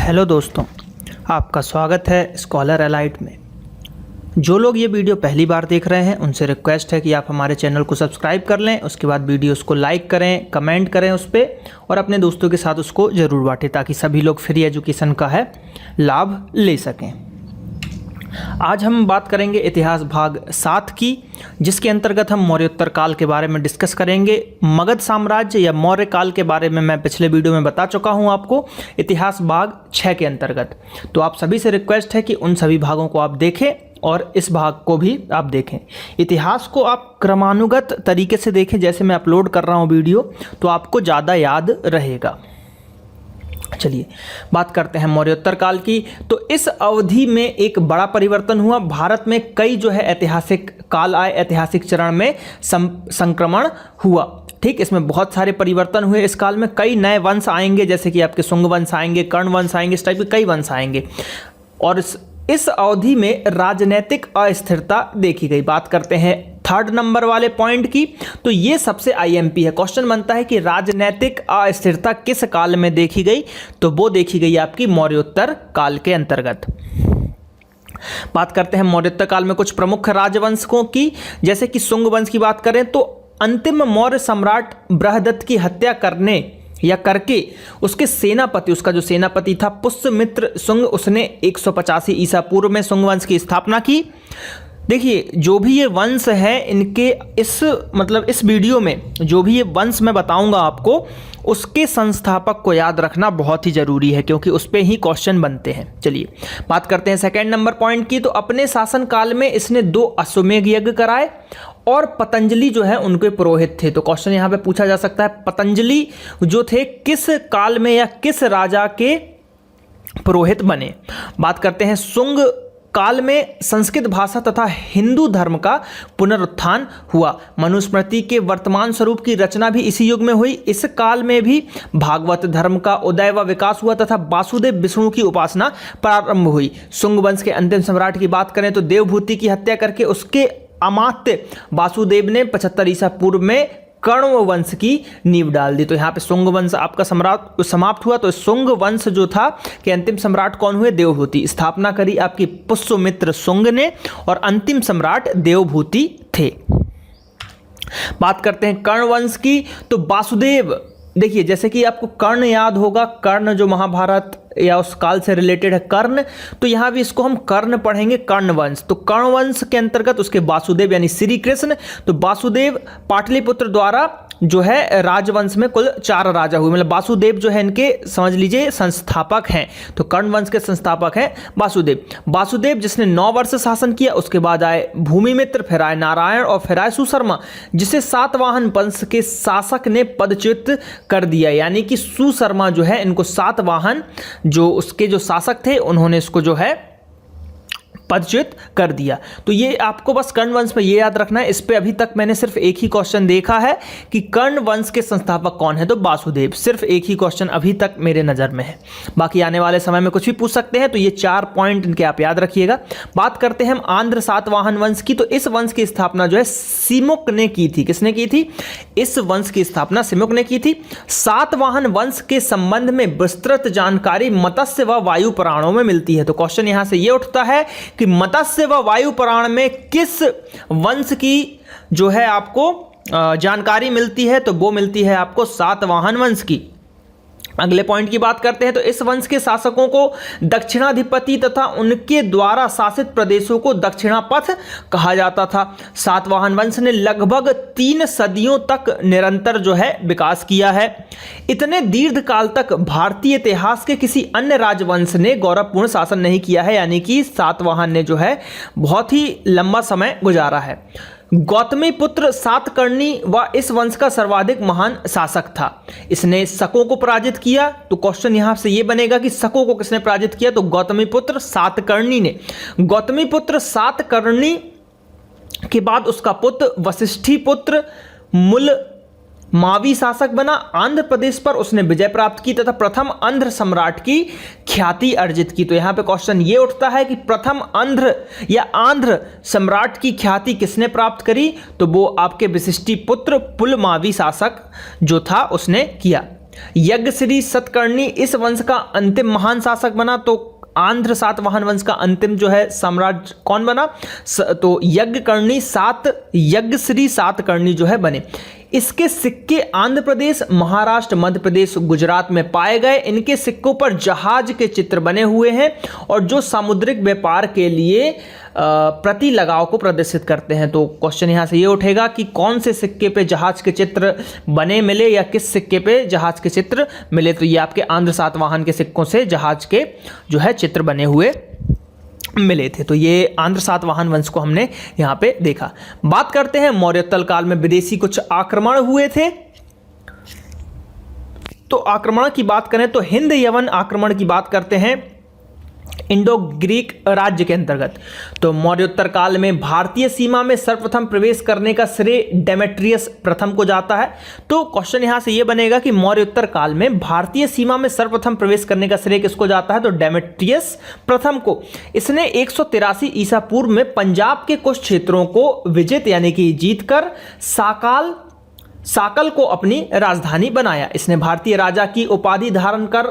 Hello दोस्तों, आपका स्वागत है स्कॉलर एलाइट में। जो लोग ये वीडियो पहली बार देख रहे हैं उनसे रिक्वेस्ट है कि आप हमारे चैनल को सब्सक्राइब कर लें। उसके बाद वीडियोस को लाइक करें, कमेंट करें उस पर और अपने दोस्तों के साथ उसको ज़रूर बांटें ताकि सभी लोग फ्री एजुकेशन का है लाभ ले सकें। आज हम बात करेंगे इतिहास भाग 7 की, जिसके अंतर्गत हम मौर्योत्तर काल के बारे में डिस्कस करेंगे। मगध साम्राज्य या मौर्य काल के बारे में मैं पिछले वीडियो में बता चुका हूं आपको इतिहास भाग 6 के अंतर्गत। तो आप सभी से रिक्वेस्ट है कि उन सभी भागों को आप देखें और इस भाग को भी आप देखें। इतिहास को आप क्रमानुगत तरीके से देखें, जैसे मैं अपलोड कर रहा हूँ वीडियो, तो आपको ज़्यादा याद रहेगा। चलिए बात करते हैं मौर्योत्तर काल की। तो इस अवधि में एक बड़ा परिवर्तन हुआ। भारत में कई जो है ऐतिहासिक काल आए, ऐतिहासिक चरण में संक्रमण हुआ। ठीक, इसमें बहुत सारे परिवर्तन हुए। इस काल में कई नए वंश आएंगे, जैसे कि आपके शुंग वंश आएंगे, कर्ण वंश आएंगे, इस टाइप के कई वंश आएंगे। और इस अवधि में राजनीतिक अस्थिरता देखी गई। बात करते हैं 3rd नंबर वाले पॉइंट की। तो ये सबसे आईएमपी है। क्वेश्चन बनता है कि राजनीतिक अस्थिरता किस काल में देखी गई, तो वो देखी गई आपकी मौर्योत्तर काल के अंतर्गत। बात करते हैं मौर्योत्तर काल में कुछ प्रमुख राजवंशों की। जैसे कि शुंग वंश की बात करें तो अंतिम मौर्य सम्राट बृहदत्त की हत्या करके उसके सेनापति, उसका जो सेनापति था पुष्यमित्र शुंग, उसने 185 ईसा पूर्व में शुंग वंश की स्थापना की। देखिए, जो भी ये वंश है इनके इस वीडियो में जो भी ये वंश मैं बताऊंगा आपको, उसके संस्थापक को याद रखना बहुत ही जरूरी है, क्योंकि उस पे ही क्वेश्चन बनते हैं। चलिए बात करते हैं 2nd नंबर पॉइंट की। तो अपने शासन काल में इसने 2 अश्वमेध यज्ञ कराए और पतंजलि जो है उनके पुरोहित थे। तो क्वेश्चन यहाँ पे पूछा जा सकता है, पतंजलि जो थे किस काल में या किस राजा के पुरोहित बने। बात करते हैं शुंग काल में संस्कृत भाषा तथा हिंदू धर्म का पुनरुत्थान हुआ। मनुस्मृति के वर्तमान स्वरूप की रचना भी इसी युग में हुई। इस काल में भी भागवत धर्म का उदय व विकास हुआ तथा वासुदेव विष्णु की उपासना प्रारंभ हुई। शुंग वंश के अंतिम सम्राट की बात करें तो देवभूति की हत्या करके उसके अमात्य वासुदेव ने 75 ईसा पूर्व में कर्ण वंश की नींव डाल दी। तो यहाँ पे शुंग वंश आपका सम्राट समाप्त हुआ। तो शुंग वंश जो था कि अंतिम सम्राट कौन हुए? देवभूति। स्थापना करी आपकी पुष्यमित्र शुंग ने और अंतिम सम्राट देवभूति थे। बात करते हैं कर्ण वंश की। तो वासुदेव, देखिए जैसे कि आपको कर्ण याद होगा, कर्ण जो महाभारत या उस काल से रिलेटेड है कर्ण, तो यहाँ भी इसको हम कर्ण पढ़ेंगे, कर्ण वंश। तो कर्ण वंश के अंतर्गत उसके वासुदेव यानी श्री कृष्ण। तो वासुदेव पाटलिपुत्र द्वारा जो है राजवंश में कुल 4 राजा हुए, मतलब वासुदेव जो है इनके समझ लीजिए संस्थापक हैं। तो कर्ण वंश के संस्थापक हैं वासुदेव जिसने 9 वर्ष शासन किया। उसके बाद आए भूमिमित्र, फिर आए नारायण और फिर आए सुशर्मा, जिसे सातवाहन वंश के शासक ने पदच्युत कर दिया। यानी कि सुशर्मा जो है इनको सातवाहन जो उसके जो शासक थे उन्होंने इसको जो है पदच्युत कर दिया। तो ये आपको बस कर्ण वंश में ये याद रखना है। इस पे अभी तक मैंने सिर्फ एक ही क्वेश्चन देखा है कि कर्ण वंश के संस्थापक कौन है, तो वासुदेव। सिर्फ एक ही क्वेश्चन अभी तक मेरे नज़र में है। बाकी आने वाले समय में कुछ भी पूछ सकते हैं। तो ये 4 पॉइंट इनके आप याद रखिएगा। बात करते हैं हम आंध्र सातवाहन वंश की। तो इस वंश की स्थापना जो है सिमुक ने की थी। किसने की थी? इस वंश की स्थापना सिमुक ने की थी। सातवाहन वंश के संबंध में विस्तृत जानकारी मत्स्य व वायु पुराणों में मिलती है। तो क्वेश्चन यहां से ये उठता है कि मत्स्य व वायु पुराण में किस वंश की जो है आपको जानकारी मिलती है, तो वो मिलती है आपको सातवाहन वंश की। अगले पॉइंट की बात करते हैं। तो इस वंश के शासकों को दक्षिणाधिपति तथा उनके द्वारा शासित प्रदेशों को दक्षिणापथ कहा जाता था। सातवाहन वंश ने लगभग 3 सदियों तक निरंतर जो है विकास किया है। इतने दीर्घ काल तक भारतीय इतिहास के किसी अन्य राजवंश ने गौरवपूर्ण शासन नहीं किया है। यानी कि सातवाहन ने जो है बहुत ही लंबा समय गुजारा है। गौतमी पुत्र सातकर्णी व इस वंश का सर्वाधिक महान शासक था। इसने शकों को पराजित किया। तो क्वेश्चन यहां से यह बनेगा कि शकों को किसने पराजित किया? तो गौतमी पुत्र सातकर्णी ने। गौतमी पुत्र सातकर्णी के बाद उसका पुत्र वशिष्ठी पुत्र मूल मावी शासक बना। आंध्र प्रदेश पर उसने विजय प्राप्त की तथा प्रथम आंध्र सम्राट की ख्याति अर्जित की। तो यहां पे क्वेश्चन ये उठता है कि प्रथम आंध्र या आंध्र सम्राट की ख्याति किसने प्राप्त करी? तो वो आपके वशिष्ठी पुत्र पुलमावी शासक जो था उसने किया। यज्ञश्री सतकर्णी इस वंश का अंतिम महान शासक बना। तो आंध्र सातवाहन वंश का अंतिम जो है साम्राज्य कौन बना? तो यज्ञश्री सातकर्णी जो है बने। इसके सिक्के आंध्र प्रदेश, महाराष्ट्र, मध्य प्रदेश, गुजरात में पाए गए। इनके सिक्कों पर जहाज के चित्र बने हुए हैं और जो सामुद्रिक व्यापार के लिए प्रति लगाव को प्रदर्शित करते हैं। तो क्वेश्चन यहां से ये उठेगा कि कौन से सिक्के पे जहाज के चित्र बने मिले या किस सिक्के पे जहाज के चित्र मिले। तो ये आपके आंध्र सातवाहन के सिक्कों से जहाज के जो है चित्र बने हुए मिले थे। तो ये आंध्र सातवाहन वंश को हमने यहां पे देखा। बात करते हैं मौर्योत्तर काल में विदेशी कुछ आक्रमण हुए थे। तो आक्रमण की बात करें तो हिंद यवन आक्रमण की बात करते हैं इंडो ग्रीक राज्य के अंतर्गत। तो मौर्योत्तर काल में भारतीय सीमा में सर्वप्रथम प्रवेश करने का श्रेय डेमेट्रियस प्रथम को जाता है। तो क्वेश्चन यहां से यह बनेगा कि मौर्योत्तर काल में भारतीय सीमा में सर्वप्रथम प्रवेश करने का श्रेय किसको जाता है? तो डेमेट्रियस प्रथम को। इसने 183 ईसा पूर्व में पंजाब के कुछ क्षेत्रों को विजित यानी कि जीतकर साकल को अपनी राजधानी बनाया। इसने भारतीय राजा की उपाधि धारण कर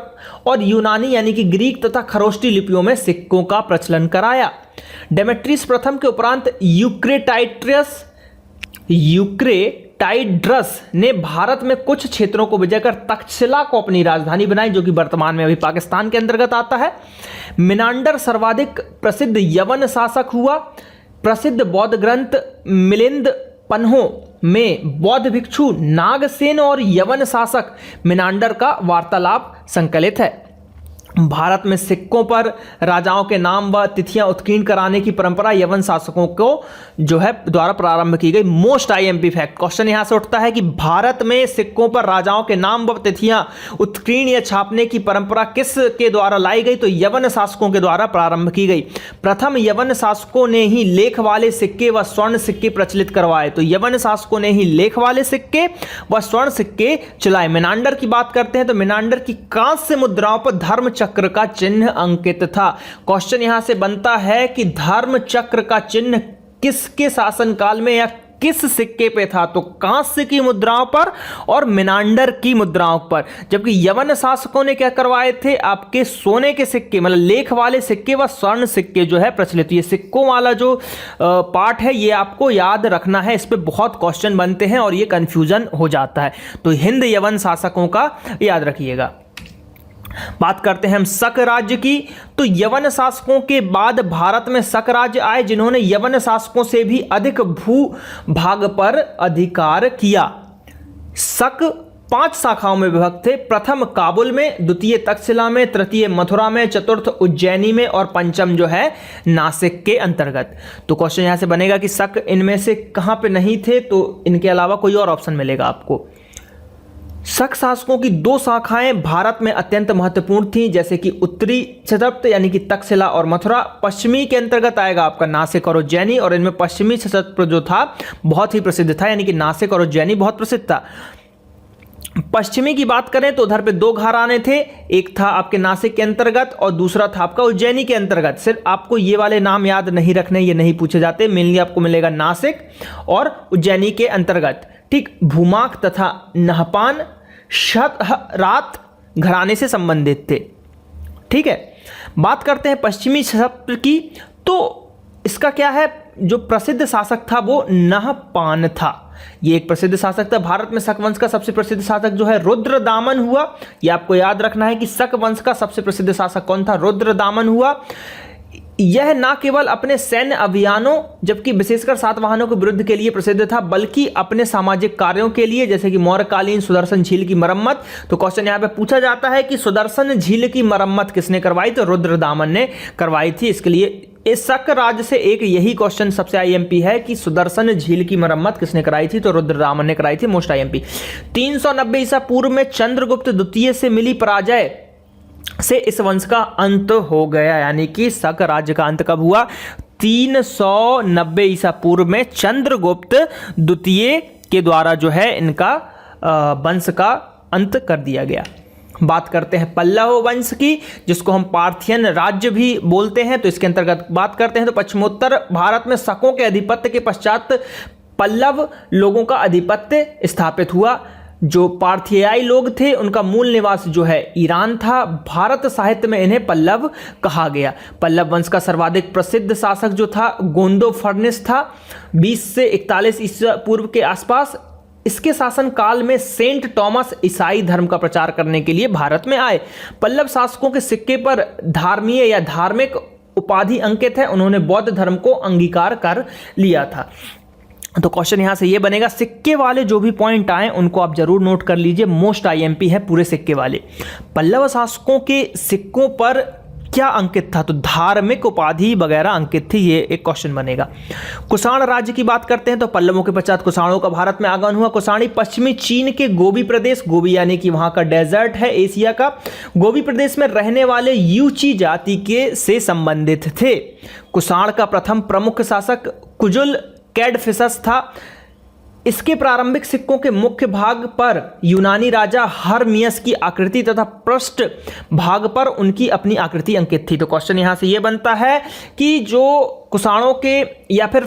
और यूनानी यानी कि ग्रीक तथा खरोष्टी लिपियों में सिक्कों का प्रचलन कराया। डेमेट्रियस प्रथम के उपरांत यूक्रेटाइड्रस ने भारत में कुछ क्षेत्रों को विजय कर तक्षशिला को अपनी राजधानी बनाई, जो कि वर्तमान में अभी पाकिस्तान के अंतर्गत आता है। मिनांडर सर्वाधिक प्रसिद्ध यवन शासक हुआ। प्रसिद्ध बौद्ध ग्रंथ मिलिंद पन्हों में बौद्ध भिक्षु नागसेन और यवन शासक मिनांडर का वार्तालाप संकलित है। भारत में सिक्कों पर राजाओं के नाम व तिथियां उत्कीर्ण कराने की परंपरा यवन शासकों को जो है द्वारा प्रारंभ की गई। मोस्ट आईएमपी फैक्ट क्वेश्चन यहां से उठता है कि भारत में सिक्कों पर राजाओं के नाम व तिथियां उत्कीर्ण या छापने की परंपरा किस के द्वारा लाई गई? तो यवन शासकों के द्वारा प्रारंभ की गई। प्रथम यवन शासकों ने ही लेख वाले सिक्के व स्वर्ण सिक्के प्रचलित करवाए। तो यवन शासकों ने ही लेख वाले सिक्के व स्वर्ण सिक्के चलाए। मिनांडर की बात करते हैं तो मिनांडर की कांस्य मुद्राओं पर धर्म चक्र का चिन्ह अंकित था। क्वेश्चन यहां से बनता है कि धर्म चक्र का चिन्ह किसके शासनकाल में या किस सिक्के पे था? तो कांस्य की मुद्राओं पर और मिनांडर की मुद्राओं पर। जबकि यवन शासकों ने क्या करवाए थे? आपके सोने के सिक्के मतलब लेख वाले सिक्के व स्वर्ण सिक्के जो है प्रचलित। ये सिक्कों वाला जो पार्ट है ये आपको याद रखना है, इस पे बहुत क्वेश्चन बनते हैं और ये कंफ्यूजन हो जाता है। तो हिंद यवन शासकों का याद रखिएगा। बात करते हैं हम शक राज्य की। तो यवन शासकों के बाद भारत में शक राज्य आए, जिन्होंने यवन शासकों से भी अधिक भूभाग पर अधिकार किया। शक 5 शाखाओं में विभक्त थे। प्रथम काबुल में, द्वितीय तक्षशिला में, तृतीय मथुरा में, चतुर्थ उज्जैनी में और पंचम जो है नासिक के अंतर्गत। तो क्वेश्चन यहां से बनेगा कि शक इनमें से कहां पे नहीं थे? तो इनके अलावा कोई और ऑप्शन मिलेगा आपको। शक शासकों की 2 शाखाएं भारत में अत्यंत महत्वपूर्ण थीं, जैसे कि उत्तरी क्षत्रप यानी कि तक्षशिला और मथुरा। पश्चिमी के अंतर्गत आएगा आपका नासिक और उज्जैनी, और इनमें पश्चिमी क्षत्रप जो था बहुत ही प्रसिद्ध था, यानी कि नासिक और उज्जैनी बहुत प्रसिद्ध था। पश्चिमी की बात करें तो उधर पे 2 घराने थे, एक था आपके नासिक के अंतर्गत और दूसरा था आपका उज्जैनी के अंतर्गत। सिर्फ आपको ये वाले नाम याद नहीं रखने, ये नहीं पूछे जाते। मेनली आपको मिलेगा नासिक और उज्जैनी के अंतर्गत। ठीक, भूमाक तथा नहपान शतरात घराने से संबंधित थे। ठीक है, बात करते हैं पश्चिमी क्षत्रप की। तो इसका क्या है, जो प्रसिद्ध शासक था वो नहपान था। ये एक प्रसिद्ध शासक था। भारत में शक वंश का सबसे प्रसिद्ध शासक जो है रुद्रदामन हुआ। ये आपको याद रखना है कि शक वंश का सबसे प्रसिद्ध शासक कौन था? रुद्रदामन हुआ। यह न केवल अपने सैन्य अभियानों जबकि विशेषकर सातवाहनों के विरुद्ध के लिए प्रसिद्ध था, बल्कि अपने सामाजिक कार्यों के लिए, जैसे कि मौर्यकालीन सुदर्शन झील की मरम्मत। तो क्वेश्चन यहां पे पूछा जाता है कि सुदर्शन झील की मरम्मत किसने करवाई? तो रुद्रदामन ने करवाई थी। इसके लिए इस शक राज्य से एक यही क्वेश्चन सबसे आईएमपी है कि सुदर्शन झील की मरम्मत किसने कराई थी? तो रुद्रदामन ने कराई थी। Most IMP. 390 ईसा पूर्व में चंद्रगुप्त द्वितीय से मिली पराजय से इस वंश का अंत हो गया, यानी कि शक राज्य का अंत कब हुआ? 390 ईसा पूर्व में चंद्रगुप्त द्वितीय के द्वारा जो है इनका वंश का अंत कर दिया गया। बात करते हैं पल्लव वंश की, जिसको हम पार्थियन राज्य भी बोलते हैं। तो इसके अंतर्गत बात करते हैं तो पश्चिमोत्तर भारत में शकों के आधिपत्य के पश्चात पल्लव लोगों का आधिपत्य स्थापित हुआ। जो पार्थियाई लोग थे उनका मूल निवास जो है ईरान था। भारत साहित्य में इन्हें पल्लव कहा गया। पल्लव वंश का सर्वाधिक प्रसिद्ध शासक जो था गोंदोफर्निस था 20 से 41 ईसा पूर्व के आसपास। इसके शासन काल में सेंट टॉमस ईसाई धर्म का प्रचार करने के लिए भारत में आए। पल्लव शासकों के सिक्के पर धार्मीय या धार्मिक उपाधि अंकित है। उन्होंने बौद्ध धर्म को अंगीकार कर लिया था। तो क्वेश्चन यहां से ये बनेगा, सिक्के वाले जो भी पॉइंट आए उनको आप जरूर नोट कर लीजिए, मोस्ट आईएमपी है पूरे सिक्के वाले। पल्लव शासकों के सिक्कों पर क्या अंकित था, तो धार्मिक उपाधि वगैरह अंकित थी, ये एक क्वेश्चन बनेगा। कुषाण राज्य की बात करते हैं तो पल्लवों के पश्चात कुषाणों का भारत में आगमन हुआ। कुषाणी पश्चिमी चीन के गोबी प्रदेश, गोबी यानी कि वहां का डेजर्ट है एशिया का, गोबी प्रदेश में रहने वाले यूची जाति के से संबंधित थे। कुषाण का प्रथम प्रमुख शासक कुजुल कैडफिसस था। इसके प्रारंभिक सिक्कों के मुख्य भाग पर यूनानी राजा हर्मियस की आकृति तथा पृष्ठ भाग पर उनकी अपनी आकृति अंकित थी। तो क्वेश्चन यहां से यह बनता है कि जो कुषाणों के या फिर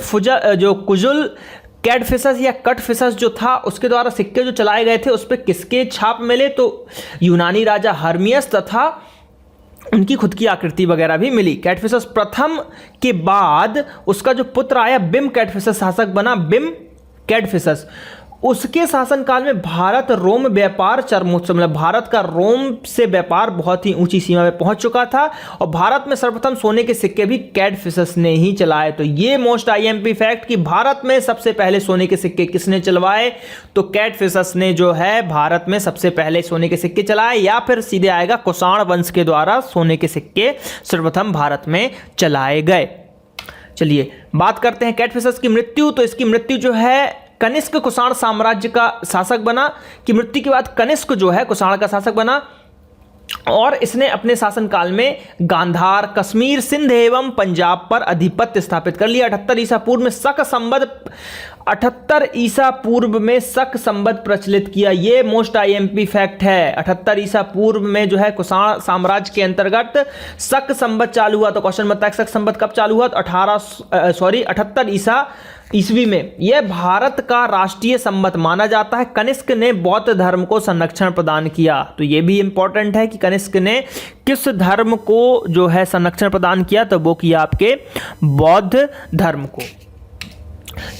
जो कुजुल कैडफिसस या कटफिसस जो था उसके द्वारा सिक्के जो चलाए गए थे उस पर किसके छाप मिले, तो यूनानी राजा हर्मियस तथा उनकी खुद की आकृति वगैरह भी मिली। कैडफिसस प्रथम के बाद उसका जो पुत्र आया बिम कैडफिसस शासक बना, बिम कैडफिसस। उसके शासनकाल में भारत रोम व्यापार चरमोत्सव, मतलब भारत का रोम से व्यापार बहुत ही ऊंची सीमा में पहुंच चुका था और भारत में सर्वप्रथम सोने के सिक्के भी कैडफिसस ने ही चलाए। तो ये मोस्ट आईएमपी फैक्ट कि भारत में सबसे पहले सोने के सिक्के किसने चलवाए, तो कैडफिसस ने जो है भारत में सबसे पहले सोने के सिक्के चलाए, या फिर सीधे आएगा कुषाण वंश के द्वारा सोने के सिक्के सर्वप्रथम भारत में चलाए गए। चलिए बात करते हैं कैडफिसस की मृत्यु। तो इसकी मृत्यु जो है कनिष्क कुषाण साम्राज्य का शासक बना, कि मृत्यु के बाद कनिष्क जो है कुषाण का शासक बना और इसने अपने शासनकाल में गांधार, कश्मीर, सिंध एवं पंजाब पर अधिपत्य स्थापित कर लिया। 78 ईसा पूर्व में शक संवत 78 ईसा पूर्व में शक संवत प्रचलित किया। ये मोस्ट आईएमपी फैक्ट है। 78 ईसा पूर्व में जो है कुषाण साम्राज्य के अंतर्गत शक संवत चालू हुआ। तो क्वेश्चन बनता है शक संवत कब चालू हुआ, तो 78 ईसा ईस्वी में। यह भारत का राष्ट्रीय संवत माना जाता है। कनिष्क ने बौद्ध धर्म को संरक्षण प्रदान किया। तो यह भी इंपॉर्टेंट है कि कनिष्क ने किस धर्म को जो है संरक्षण प्रदान किया, तो वो किया आपके बौद्ध धर्म को।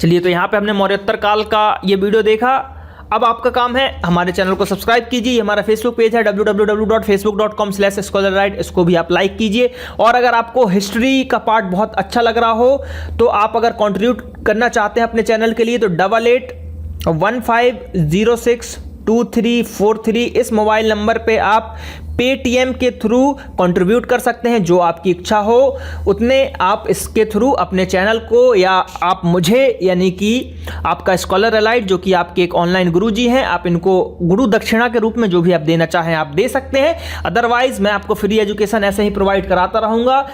चलिए तो यहां पे हमने मौर्योत्तर काल का ये वीडियो देखा। अब आपका काम है हमारे चैनल को सब्सक्राइब कीजिए। हमारा फेसबुक पेज है www.facebook.com/scholarlight, इसको भी आप लाइक कीजिए। और अगर आपको हिस्ट्री का पार्ट बहुत अच्छा लग रहा हो तो आप अगर कंट्रीब्यूट करना चाहते हैं अपने चैनल के लिए तो 8815062343 इस मोबाइल नंबर पे आप पेटीएम के थ्रू कंट्रीब्यूट कर सकते हैं। जो आपकी इच्छा हो उतने आप इसके थ्रू अपने चैनल को या आप मुझे, यानी कि आपका स्कॉलर एलाइट जो कि आपके एक ऑनलाइन गुरुजी हैं, आप इनको गुरु दक्षिणा के रूप में जो भी आप देना चाहें आप दे सकते हैं। अदरवाइज मैं आपको फ्री एजुकेशन ऐसे ही प्रोवाइड कराता रहूँगा।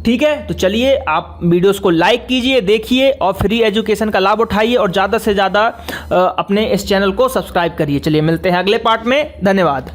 ठीक है, तो चलिए आप वीडियोस को लाइक कीजिए, देखिए और फ्री एजुकेशन का लाभ उठाइए और ज़्यादा से ज़्यादा अपने इस चैनल को सब्सक्राइब करिए। चलिए मिलते हैं अगले पार्ट में। धन्यवाद।